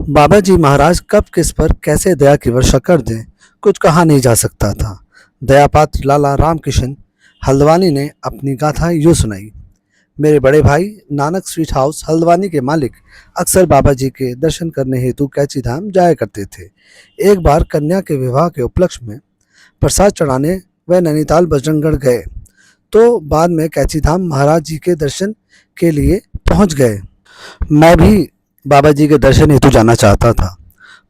बाबा जी महाराज कब किस पर कैसे दया की वर्षा कर दें, कुछ कहा नहीं जा सकता था। दयापात्र लाला रामकिशन हल्द्वानी ने अपनी गाथा यूँ सुनाई। मेरे बड़े भाई नानक स्वीट हाउस हल्द्वानी के मालिक अक्सर बाबा जी के दर्शन करने हेतु कैची धाम जाया करते थे। एक बार कन्या के विवाह के उपलक्ष्य में प्रसाद चढ़ाने वे नैनीताल बजरंगगढ़ गए, तो बाद में कैची धाम महाराज जी के दर्शन के लिए पहुंच गए। मैं भी बाबा जी के दर्शन हेतु जाना चाहता था,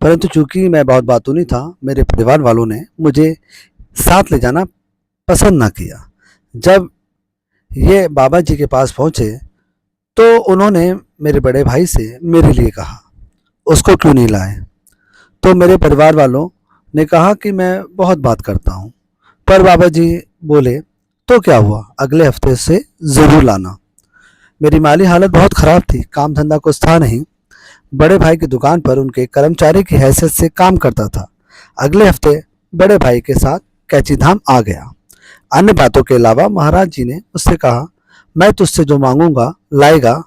परंतु चूंकि मैं बहुत बातूनी था, मेरे परिवार वालों ने मुझे साथ ले जाना पसंद ना किया। जब ये बाबा जी के पास पहुंचे तो उन्होंने मेरे बड़े भाई से मेरे लिए कहा, उसको क्यों नहीं लाए? तो मेरे परिवार वालों ने कहा कि मैं बहुत बात करता हूँ। पर बाबा जी बोले, तो क्या हुआ, अगले हफ्ते से ज़रूर लाना। मेरी माली हालत बहुत ख़राब थी, काम धंधा कुछ था नहीं। बड़े भाई की दुकान पर उनके कर्मचारी की हैसियत से काम करता था। अगले हफ्ते बड़े भाई के साथ कैची धाम आ गया। अन्य बातों के अलावा महाराज जी ने उससे कहा, मैं तुझसे जो मांगूंगा लाएगा।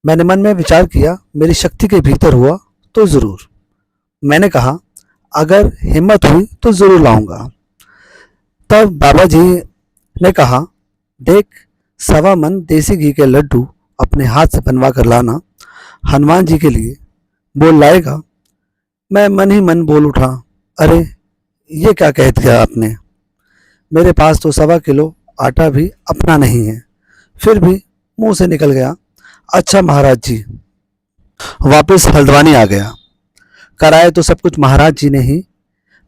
मैंने मन में विचार किया, मेरी शक्ति के भीतर हुआ तो जरूर। मैंने कहा, अगर हिम्मत हुई तो जरूर लाऊंगा। तब बाबा जी ने कहा, देख, 1.25 मन देसी घी के लड्डू अपने हाथ से बनवा कर लाना, हनुमान जी के लिए। बोल लाएगा? मैं मन ही मन बोल उठा, अरे ये क्या कह दिया आपने? मेरे पास तो 1.25 किलो आटा भी अपना नहीं है। फिर भी मुंह से निकल गया, अच्छा महाराज जी। वापस हल्द्वानी आ गया। कराए तो सब कुछ महाराज जी ने ही,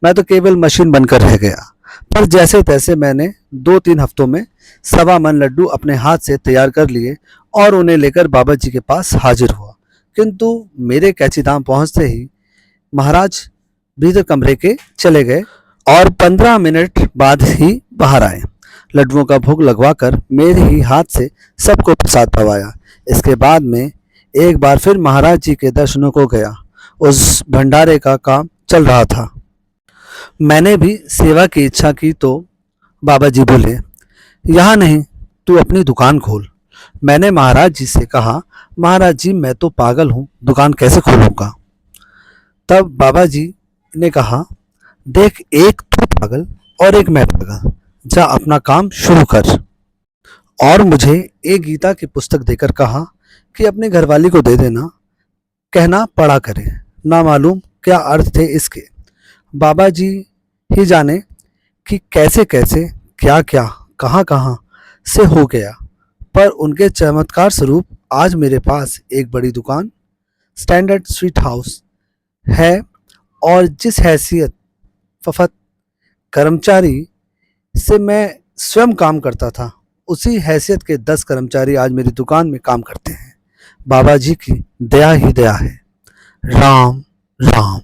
मैं तो केवल मशीन बनकर रह गया। पर जैसे तैसे मैंने 2-3 हफ्तों में 1.25 मन लड्डू अपने हाथ से तैयार कर लिए और उन्हें लेकर बाबा जी के पास हाजिर हुआ। किंतु मेरे कैची धाम पहुंचते ही महाराज भीतर कमरे के चले गए और 15 मिनट बाद ही बाहर आए। लड्डुओं का भोग लगवाकर मेरे ही हाथ से सबको प्रसाद पवाया। इसके बाद में एक बार फिर महाराज जी के दर्शनों को गया। उस भंडारे का काम चल रहा था। मैंने भी सेवा की इच्छा की तो बाबा जी बोले, यहाँ नहीं, तू अपनी दुकान खोल। मैंने महाराज जी से कहा, महाराज जी मैं तो पागल हूँ, दुकान कैसे खोलूँगा? तब बाबा जी ने कहा, देख, एक तू पागल और एक मैं पागल, जा अपना काम शुरू कर। और मुझे एक गीता की पुस्तक देकर कहा कि अपने घरवाली को दे देना, कहना पढ़ा करे। ना मालूम क्या अर्थ थे इसके। बाबा जी ही जाने कि कैसे कैसे, क्या क्या, कहाँ कहाँ से हो गया। पर उनके चमत्कार स्वरूप आज मेरे पास एक बड़ी दुकान स्टैंडर्ड स्वीट हाउस है, और जिस हैसियत फफत कर्मचारी से मैं स्वयं काम करता था, उसी हैसियत के 10 कर्मचारी आज मेरी दुकान में काम करते हैं। बाबा जी की दया ही दया है। राम राम।